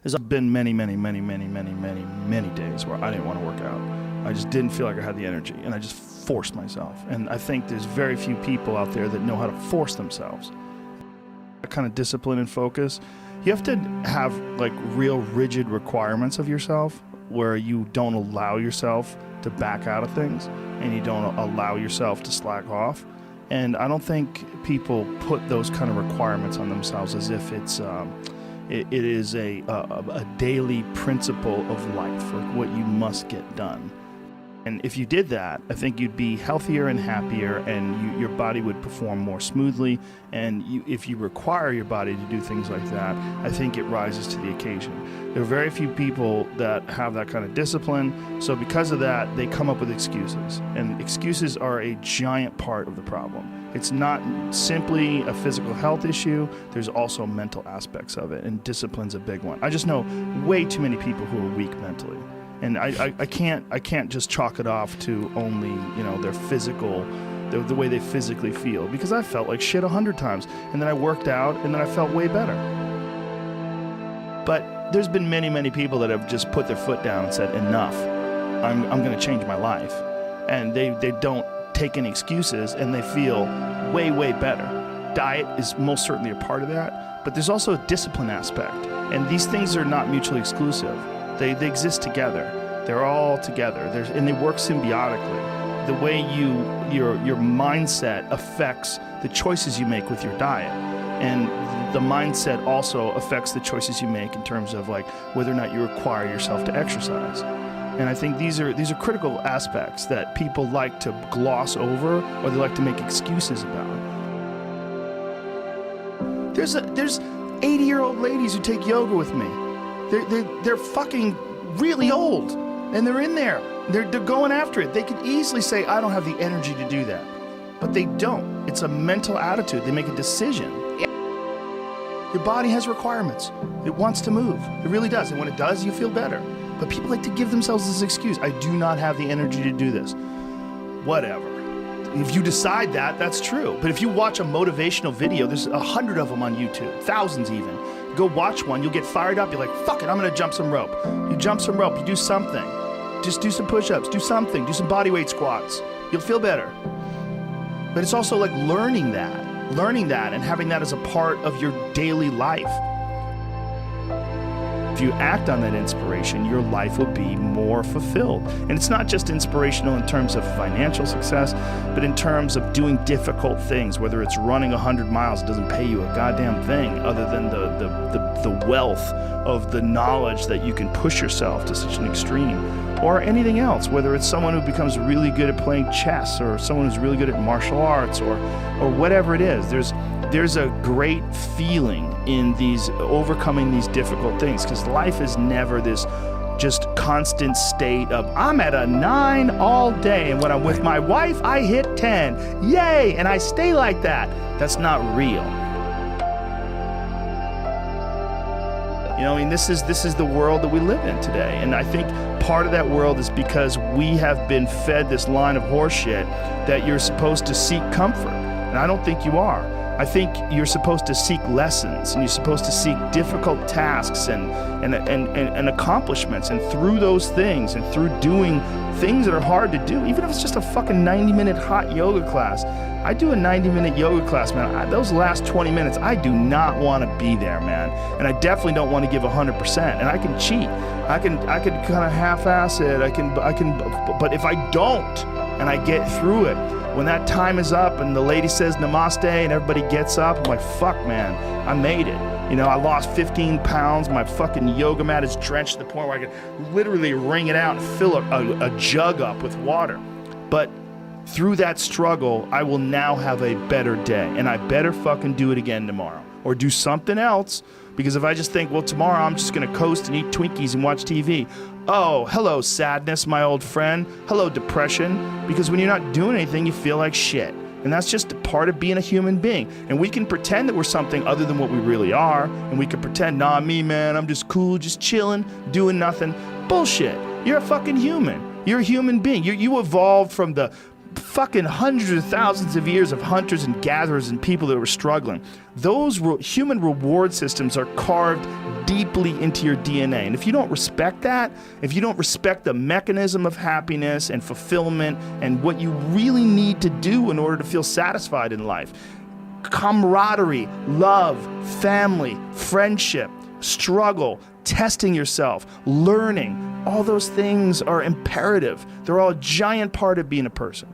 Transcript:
There's been many days where I didn't want to work out. I just didn't feel like I had the energy, and I just forced myself. And I think there's very few people out there that know how to force themselves. That kind of discipline and focus, you have to have like real rigid requirements of yourself where you don't allow yourself to back out of things and you don't allow yourself to slack off. And I don't think people put those kind of requirements on themselves as if it is a daily principle of life, or what you must get done. And if you did that, I think you'd be healthier and happier, and your body would perform more smoothly. And if you require your body to do things like that, I think it rises to the occasion. There are very few people that have that kind of discipline. So because of that, they come up with excuses. And excuses are a giant part of the problem. It's not simply a physical health issue. There's also mental aspects of it, and discipline's a big one. I just know way too many people who are weak mentally. And I can't just chalk it off to only, their physical, the way they physically feel, because I felt like shit 100 times, and then I worked out, and then I felt way better. But there's been many people that have just put their foot down and said, enough, I'm going to change my life. And they don't take any excuses, and they feel way better. Diet is most certainly a part of that, but there's also a discipline aspect, and these things are not mutually exclusive. They exist together. They're all together. And they work symbiotically. The way your mindset affects the choices you make with your diet, and the mindset also affects the choices you make in terms of like whether or not you require yourself to exercise. And I think these are critical aspects that people like to gloss over, or they like to make excuses about. There's 80-year-old ladies who take yoga with me. They're fucking really old, and they're in there. They're going after it. They could easily say, I don't have the energy to do that. But they don't. It's a mental attitude. They make a decision. Your body has requirements. It wants to move. It really does. And when it does, you feel better. But people like to give themselves this excuse. I do not have the energy to do this. Whatever. If you decide that, that's true. But if you watch a motivational video, there's 100 of them on YouTube, thousands even. Go watch one, you'll get fired up. You're like, fuck it, I'm gonna jump some rope. You jump some rope, you do something. Just do some push-ups, do something, do some body weight squats. You'll feel better. But it's also like learning that and having that as a part of your daily life. If you act on that inspiration, your life will be more fulfilled. And it's not just inspirational in terms of financial success, but in terms of doing difficult things, whether it's running 100 miles, it doesn't pay you a goddamn thing other than the wealth of the knowledge that you can push yourself to such an extreme, or anything else, whether it's someone who becomes really good at playing chess, or someone who's really good at martial arts, or whatever it is. There's a great feeling in overcoming these difficult things, because life is never this just constant state of I'm at a 9 all day, and when I'm with my wife I hit 10, yay, and I stay like that. That's not real. This is the world that we live in today, and I think part of that world is because we have been fed this line of horseshit that you're supposed to seek comfort, and I don't think you are. I think you're supposed to seek lessons, and you're supposed to seek difficult tasks and accomplishments, and through those things and through doing things that are hard to do, even if it's just a fucking 90-minute hot yoga class. I do a 90-minute yoga class, man. Those last 20 minutes, I do not want to be there, man. And I definitely don't want to give 100%. And I can cheat. I can kind of half-ass it. I can. But if I don't, and I get through it, when that time is up and the lady says namaste and everybody gets up, I'm like, fuck, man, I made it. I lost 15 pounds. My fucking yoga mat is drenched to the point where I can literally wring it out and fill a jug up with water. But through that struggle, I will now have a better day, and I better fucking do it again tomorrow, or do something else. Because if I just think, well, tomorrow I'm just gonna coast and eat Twinkies and watch TV. Oh, hello sadness, my old friend. Hello depression. Because when you're not doing anything, you feel like shit. And that's just a part of being a human being. And we can pretend that we're something other than what we really are. And we can pretend, nah, me, man, I'm just cool, just chilling, doing nothing. Bullshit. You're a fucking human. You're a human being. You evolved from the fucking hundreds of thousands of years of hunters and gatherers and people that were struggling. Those human reward systems are carved deeply into your DNA. And if you don't respect that, if you don't respect the mechanism of happiness and fulfillment and what you really need to do in order to feel satisfied in life, camaraderie, love, family, friendship, struggle, testing yourself, learning, all those things are imperative. They're all a giant part of being a person.